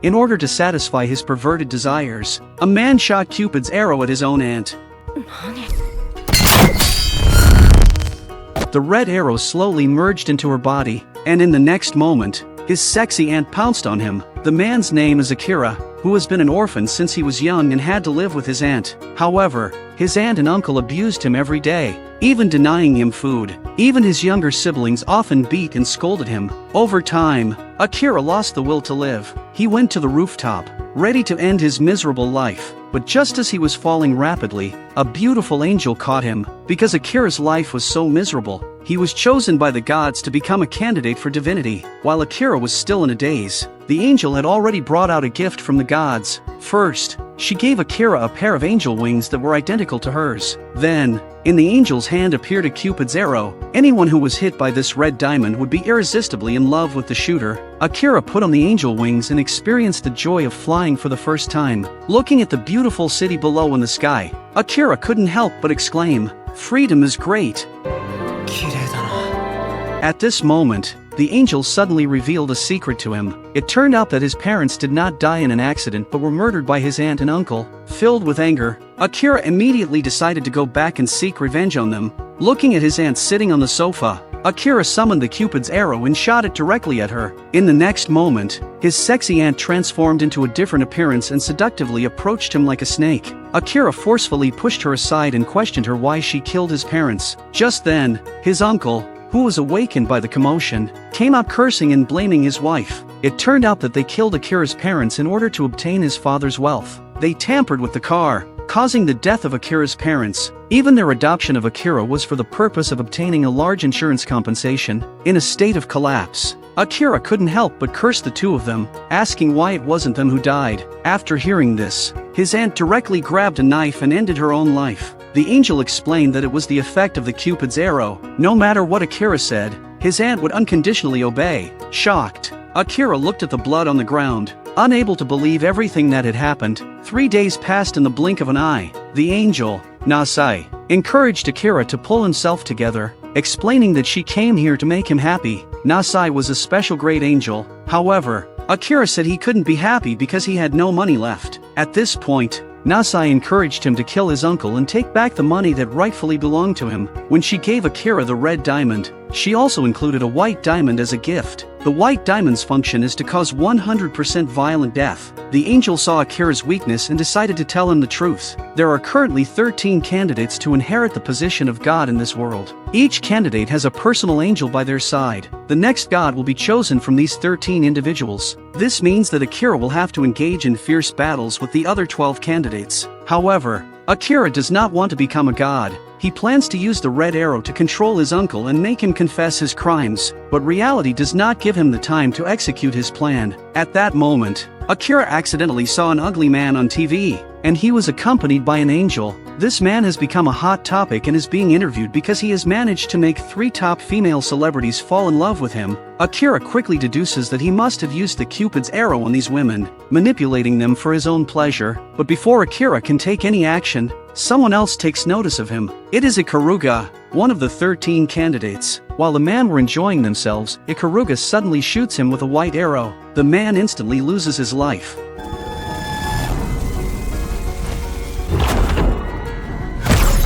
In order to satisfy his perverted desires, a man shot Cupid's arrow at his own aunt. The red arrow slowly merged into her body, and in the next moment, his sexy aunt pounced on him. The man's name is Akira, who has been an orphan since he was young and had to live with his aunt. However, his aunt and uncle abused him every day, even denying him food. Even his younger siblings often beat and scolded him. Over time, Akira lost the will to live. He went to the rooftop, ready to end his miserable life. But just as he was falling rapidly, a beautiful angel caught him. Because Akira's life was so miserable, he was chosen by the gods to become a candidate for divinity. While Akira was still in a daze, the angel had already brought out a gift from the gods. First, she gave Akira a pair of angel wings that were identical to hers. Then, in the angel's hand appeared a Cupid's arrow. Anyone who was hit by this red diamond would be irresistibly in love with the shooter. Akira put on the angel wings and experienced the joy of flying for the first time. Looking at the beautiful city below in the sky, Akira couldn't help but exclaim, "Freedom is great." At this moment, the angel suddenly revealed a secret to him. It turned out that his parents did not die in an accident but were murdered by his aunt and uncle. Filled with anger, Akira immediately decided to go back and seek revenge on them. Looking at his aunt sitting on the sofa, Akira summoned the Cupid's arrow and shot it directly at her. In the next moment, his sexy aunt transformed into a different appearance and seductively approached him like a snake. Akira forcefully pushed her aside and questioned her why she killed his parents. Just then, his uncle, who was awakened by the commotion, came out cursing and blaming his wife. It turned out that they killed Akira's parents in order to obtain his father's wealth. They tampered with the car, causing the death of Akira's parents. Even their adoption of Akira was for the purpose of obtaining a large insurance compensation. In a state of collapse, Akira couldn't help but curse the two of them, asking why it wasn't them who died. After hearing this, his aunt directly grabbed a knife and ended her own life. The angel explained that it was the effect of the Cupid's arrow. No matter what Akira said, his aunt would unconditionally obey. Shocked, Akira looked at the blood on the ground, unable to believe everything that had happened. 3 days passed in the blink of an eye. The angel, Nasai, encouraged Akira to pull himself together, explaining that she came here to make him happy. Nasai was a special great angel. However, Akira said he couldn't be happy because he had no money left. At this point, Nasai encouraged him to kill his uncle and take back the money that rightfully belonged to him. When she gave Akira the red diamond, she also included a white diamond as a gift. The white diamond's function is to cause 100% violent death. The angel saw Akira's weakness and decided to tell him the truth. There are currently 13 candidates to inherit the position of God in this world. Each candidate has a personal angel by their side. The next god will be chosen from these 13 individuals. This means that Akira will have to engage in fierce battles with the other 12 candidates. However, Akira does not want to become a god. He plans to use the red arrow to control his uncle and make him confess his crimes, but reality does not give him the time to execute his plan. At that moment, Akira accidentally saw an ugly man on TV, and he was accompanied by an angel. This man has become a hot topic and is being interviewed because he has managed to make 3 top female celebrities fall in love with him. Akira quickly deduces that he must have used the Cupid's arrow on these women, manipulating them for his own pleasure. But before Akira can take any action, someone else takes notice of him. It is Ikaruga, one of the 13 candidates. While the men were enjoying themselves, Ikaruga suddenly shoots him with a white arrow. The man instantly loses his life.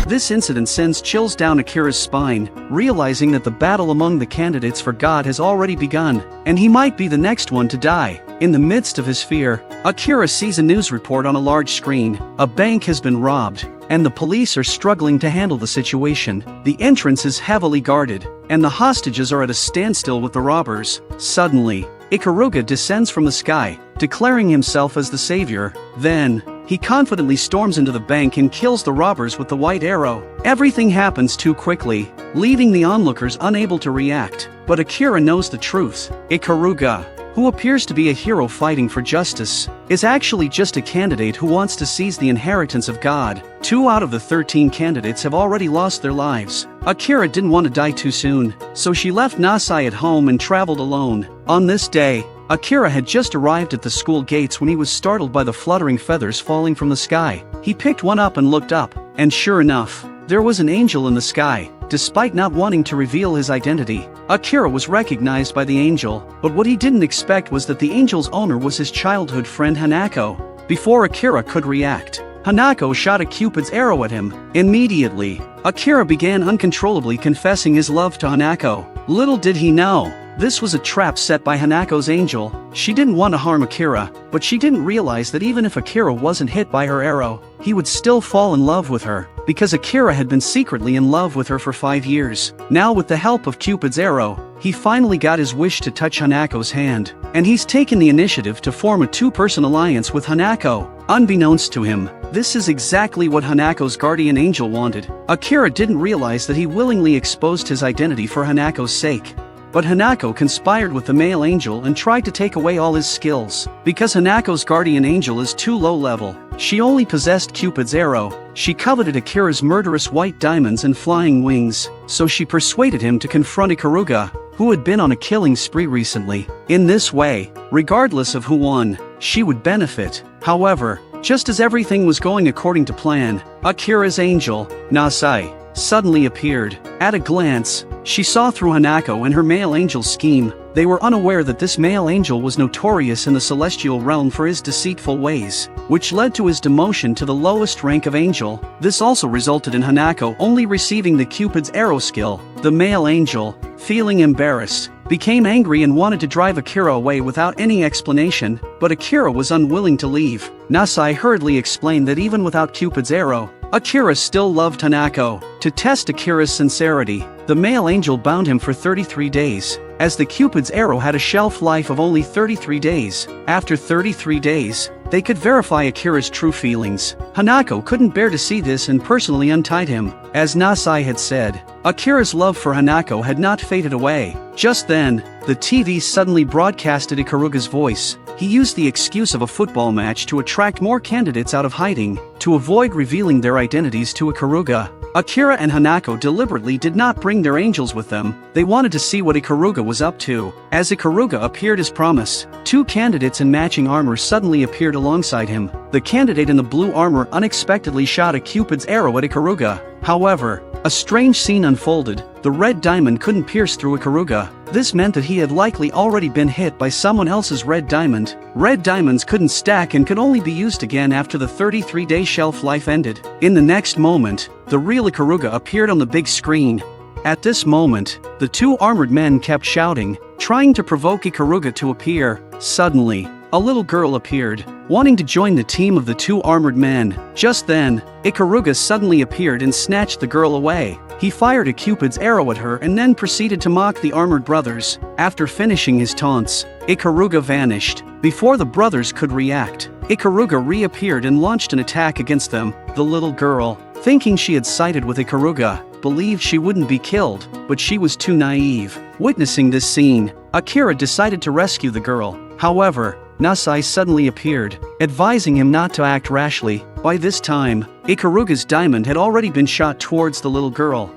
This incident sends chills down Akira's spine, realizing that the battle among the candidates for God has already begun, and he might be the next one to die. In the midst of his fear, Akira sees a news report on a large screen. A bank has been robbed, and the police are struggling to handle the situation. The entrance is heavily guarded, and the hostages are at a standstill with the robbers. Suddenly, Ikaruga descends from the sky, declaring himself as the savior. Then, he confidently storms into the bank and kills the robbers with the white arrow. Everything happens too quickly, leaving the onlookers unable to react. But Akira knows the truth. Ikaruga, who appears to be a hero fighting for justice, is actually just a candidate who wants to seize the inheritance of God. 2 out of the 13 candidates have already lost their lives. Akira didn't want to die too soon, so she left Nasai at home and traveled alone. On this day, Akira had just arrived at the school gates when he was startled by the fluttering feathers falling from the sky. He picked one up and looked up, and sure enough, There was an angel in the sky. Despite not wanting to reveal his identity, Akira was recognized by the angel, but what he didn't expect was that the angel's owner was his childhood friend Hanako. Before Akira could react, Hanako shot a Cupid's arrow at him. Immediately, Akira began uncontrollably confessing his love to Hanako. Little did he know, this was a trap set by Hanako's angel. She didn't want to harm Akira, but she didn't realize that even if Akira wasn't hit by her arrow, he would still fall in love with her, because Akira had been secretly in love with her for 5 years. Now with the help of Cupid's arrow, he finally got his wish to touch Hanako's hand, and he's taken the initiative to form a two-person alliance with Hanako. Unbeknownst to him, this is exactly what Hanako's guardian angel wanted. Akira didn't realize that he willingly exposed his identity for Hanako's sake. But Hanako conspired with the male angel and tried to take away all his skills. Because Hanako's guardian angel is too low level, she only possessed Cupid's arrow. She coveted Akira's murderous white diamonds and flying wings, so she persuaded him to confront Ikaruga, who had been on a killing spree recently. In this way, regardless of who won, she would benefit. However, just as everything was going according to plan, Akira's angel, Nasai, suddenly appeared. At a glance, she saw through Hanako and her male angel's scheme. They were unaware that this male angel was notorious in the celestial realm for his deceitful ways, which led to his demotion to the lowest rank of angel. This also resulted in Hanako only receiving the Cupid's arrow skill. The male angel, feeling embarrassed, became angry and wanted to drive Akira away without any explanation, but Akira was unwilling to leave. Nasai hurriedly explained that even without Cupid's arrow, Akira still loved Hanako. To test Akira's sincerity, the male angel bound him for 33 days, as the Cupid's arrow had a shelf life of only 33 days. After 33 days, they could verify Akira's true feelings. Hanako couldn't bear to see this and personally untied him. As Nasai had said, Akira's love for Hanako had not faded away. Just then, the TV suddenly broadcasted Ikaruga's voice. He used the excuse of a football match to attract more candidates out of hiding. To avoid revealing their identities to Ikaruga, Akira and Hanako deliberately did not bring their angels with them. They wanted to see what Ikaruga was up to. As Ikaruga appeared as promised, 2 candidates in matching armor suddenly appeared alongside him. The candidate in the blue armor unexpectedly shot a Cupid's arrow at Ikaruga. However, a strange scene unfolded. The red diamond couldn't pierce through Ikaruga. This meant that he had likely already been hit by someone else's red diamond. Red diamonds couldn't stack and could only be used again after the 33-day shelf life ended. In the next moment, the real Ikaruga appeared on the big screen. At this moment, the 2 armored men kept shouting, trying to provoke Ikaruga to appear. Suddenly, a little girl appeared, wanting to join the team of the 2 armored men. Just then, Ikaruga suddenly appeared and snatched the girl away. He fired a Cupid's arrow at her and then proceeded to mock the armored brothers. After finishing his taunts, Ikaruga vanished. Before the brothers could react, Ikaruga reappeared and launched an attack against them. The little girl, thinking she had sided with Ikaruga, believed she wouldn't be killed, but she was too naive. Witnessing this scene, Akira decided to rescue the girl. However, Nasai suddenly appeared, advising him not to act rashly. By this time, Ikaruga's diamond had already been shot towards the little girl.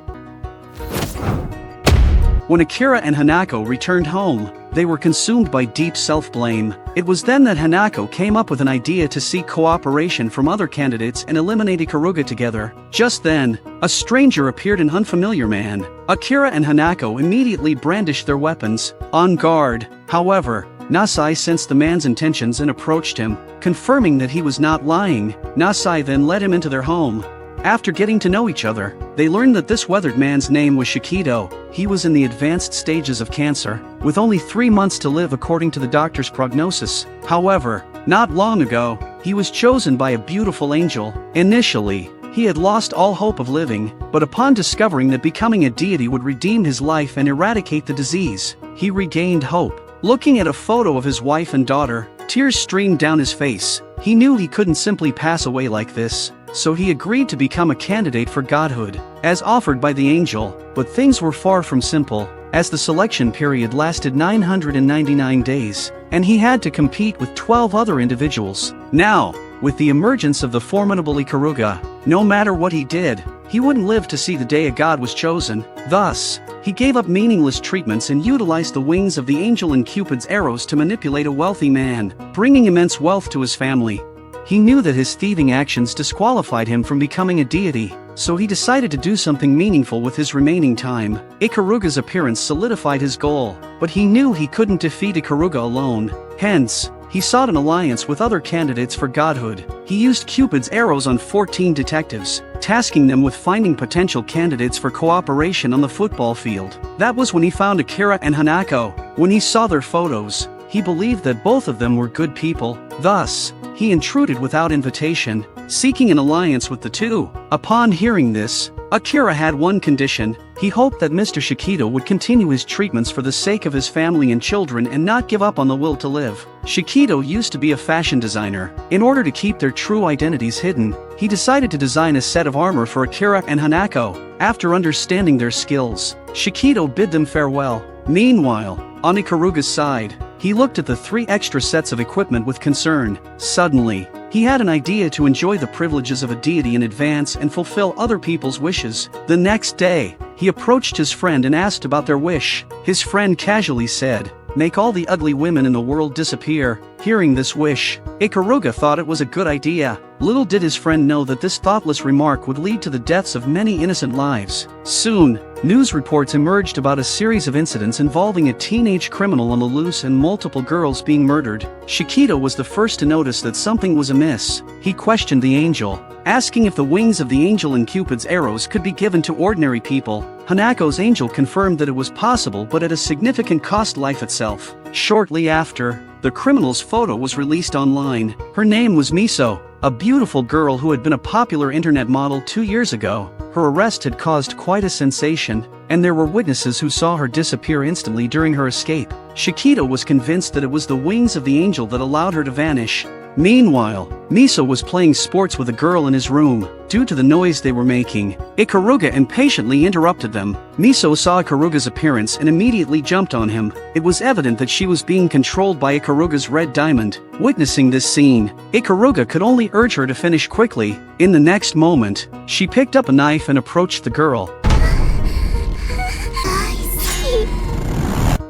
When Akira and Hanako returned home, they were consumed by deep self-blame. It was then that Hanako came up with an idea to seek cooperation from other candidates and eliminate Ikaruga together. Just then, a stranger appeared, an unfamiliar man. Akira and Hanako immediately brandished their weapons, on guard. However, Nasai sensed the man's intentions and approached him, confirming that he was not lying. Nasai then led him into their home. After getting to know each other, they learned that this weathered man's name was Shikido. He was in the advanced stages of cancer, with only 3 months to live according to the doctor's prognosis. However, not long ago, he was chosen by a beautiful angel. Initially, he had lost all hope of living, but upon discovering that becoming a deity would redeem his life and eradicate the disease, he regained hope. Looking at a photo of his wife and daughter, tears streamed down his face. He knew he couldn't simply pass away like this, so he agreed to become a candidate for godhood, as offered by the angel. But things were far from simple, as the selection period lasted 999 days, and he had to compete with 12 other individuals. Now, with the emergence of the formidable Ikaruga, no matter what he did, he wouldn't live to see the day a god was chosen. Thus, he gave up meaningless treatments and utilized the wings of the angel and Cupid's arrows to manipulate a wealthy man, bringing immense wealth to his family. He knew that his thieving actions disqualified him from becoming a deity. so he decided to do something meaningful with his remaining time. Ikaruga's appearance solidified his goal, but he knew he couldn't defeat Ikaruga alone. Hence, he sought an alliance with other candidates for godhood. He used Cupid's arrows on 14 detectives, tasking them with finding potential candidates for cooperation on the football field. That was when he found Akira and Hanako. When he saw their photos, he believed that both of them were good people. Thus, he intruded without invitation, seeking an alliance with the two. Upon hearing this, Akira had one condition. He hoped that Mr. Shikido would continue his treatments for the sake of his family and children and not give up on the will to live. Shikido used to be a fashion designer. In order to keep their true identities hidden, he decided to design a set of armor for Akira and Hanako. After understanding their skills, Shikido bid them farewell. Meanwhile, on Ikaruga's side, he looked at the 3 extra sets of equipment with concern. Suddenly, he had an idea to enjoy the privileges of a deity in advance and fulfill other people's wishes. The next day, he approached his friend and asked about their wish. His friend casually said, "Make all the ugly women in the world disappear." Hearing this wish, Ikaruga thought it was a good idea. Little did his friend know that this thoughtless remark would lead to the deaths of many innocent lives. Soon, news reports emerged about a series of incidents involving a teenage criminal on the loose and multiple girls being murdered. Shikido was the first to notice that something was amiss. He questioned the angel, asking if the wings of the angel and Cupid's arrows could be given to ordinary people. Hanako's angel confirmed that it was possible, but at a significant cost: life itself. Shortly after, the criminal's photo was released online. Her name was Miso, a beautiful girl who had been a popular internet model 2 years ago. Her arrest had caused quite a sensation, and there were witnesses who saw her disappear instantly during her escape. Shikido was convinced that it was the wings of the angel that allowed her to vanish. Meanwhile, Miso was playing sports with a girl in his room. Due to the noise they were making, Ikaruga impatiently interrupted them. Miso saw Ikaruga's appearance and immediately jumped on him. It was evident that she was being controlled by Ikaruga's red diamond. Witnessing this scene, Ikaruga could only urge her to finish quickly. In the next moment, she picked up a knife and approached the girl.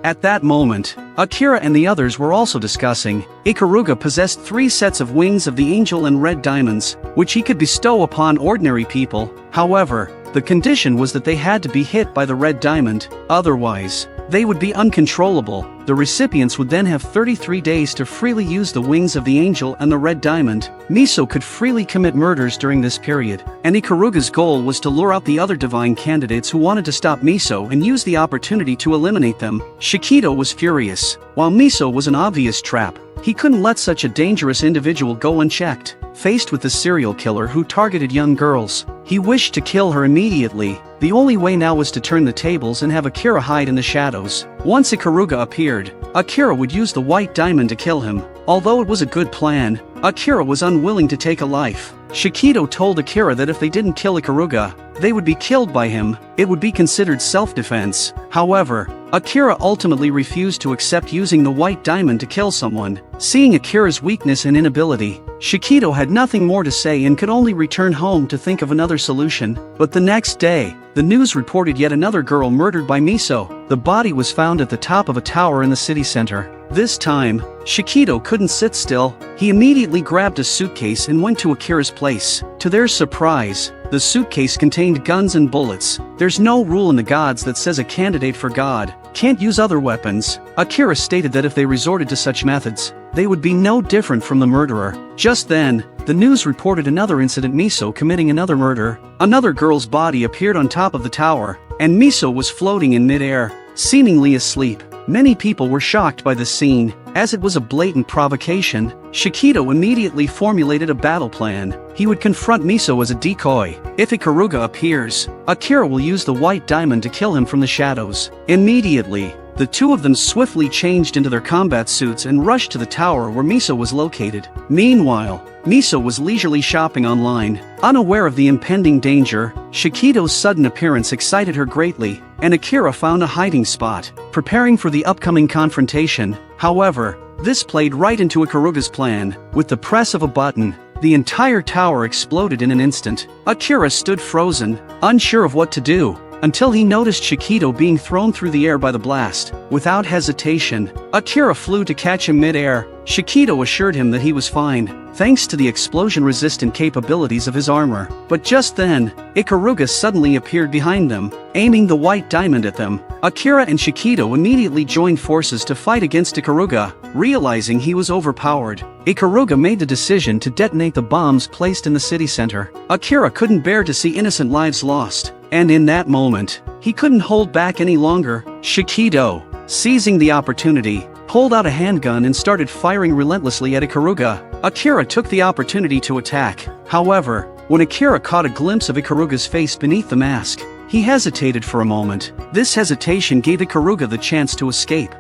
At that moment, Akira and the others were also discussing. Ikaruga possessed 3 sets of wings of the angel and red diamonds, which he could bestow upon ordinary people. However, the condition was that they had to be hit by the red diamond, otherwise, they would be uncontrollable. The recipients would then have 33 days to freely use the wings of the angel and the red diamond. Miso could freely commit murders during this period, and Ikaruga's goal was to lure out the other divine candidates who wanted to stop Miso and use the opportunity to eliminate them. Shikido was furious. While Miso was an obvious trap, he couldn't let such a dangerous individual go unchecked. Faced with the serial killer who targeted young girls, he wished to kill her immediately. The only way now was to turn the tables and have Akira hide in the shadows. Once Ikaruga appeared, Akira would use the white diamond to kill him. Although it was a good plan, Akira was unwilling to take a life. Shikido told Akira that if they didn't kill Ikaruga, they would be killed by him. It would be considered self-defense. However, Akira ultimately refused to accept using the white diamond to kill someone. Seeing Akira's weakness and inability, Shikido had nothing more to say and could only return home to think of another solution. But the next day, the news reported yet another girl murdered by Miso. The body was found at the top of a tower in the city center. This time, Shikido couldn't sit still. He immediately grabbed a suitcase and went to Akira's place. To their surprise, the suitcase contained guns and bullets. There's no rule in the gods that says a candidate for God can't use other weapons. Akira stated that if they resorted to such methods, they would be no different from the murderer. Just then, the news reported another incident: Miso committing another murder. Another girl's body appeared on top of the tower, and Miso was floating in mid-air, seemingly asleep. Many people were shocked by the scene, as it was a blatant provocation. Shikido immediately formulated a battle plan. He would confront Miso as a decoy. If Ikaruga appears, Akira will use the white diamond to kill him from the shadows. Immediately, the two of them swiftly changed into their combat suits and rushed to the tower where Miso was located. Meanwhile, Miso was leisurely shopping online. Unaware of the impending danger, Shikido's sudden appearance excited her greatly, and Akira found a hiding spot, preparing for the upcoming confrontation. However, this played right into Ikaruga's plan. With the press of a button, the entire tower exploded in an instant. Akira stood frozen, unsure of what to do. until he noticed Shikido being thrown through the air by the blast. Without hesitation, Akira flew to catch him mid-air. Shikido assured him that he was fine, thanks to the explosion-resistant capabilities of his armor. But just then, Ikaruga suddenly appeared behind them, aiming the white diamond at them. Akira and Shikido immediately joined forces to fight against Ikaruga, realizing he was overpowered. Ikaruga made the decision to detonate the bombs placed in the city center. Akira couldn't bear to see innocent lives lost, and in that moment, he couldn't hold back any longer. Shikido, seizing the opportunity, pulled out a handgun and started firing relentlessly at Ikaruga. Akira took the opportunity to attack. However, when Akira caught a glimpse of Ikaruga's face beneath the mask, he hesitated for a moment. This hesitation gave Ikaruga the chance to escape.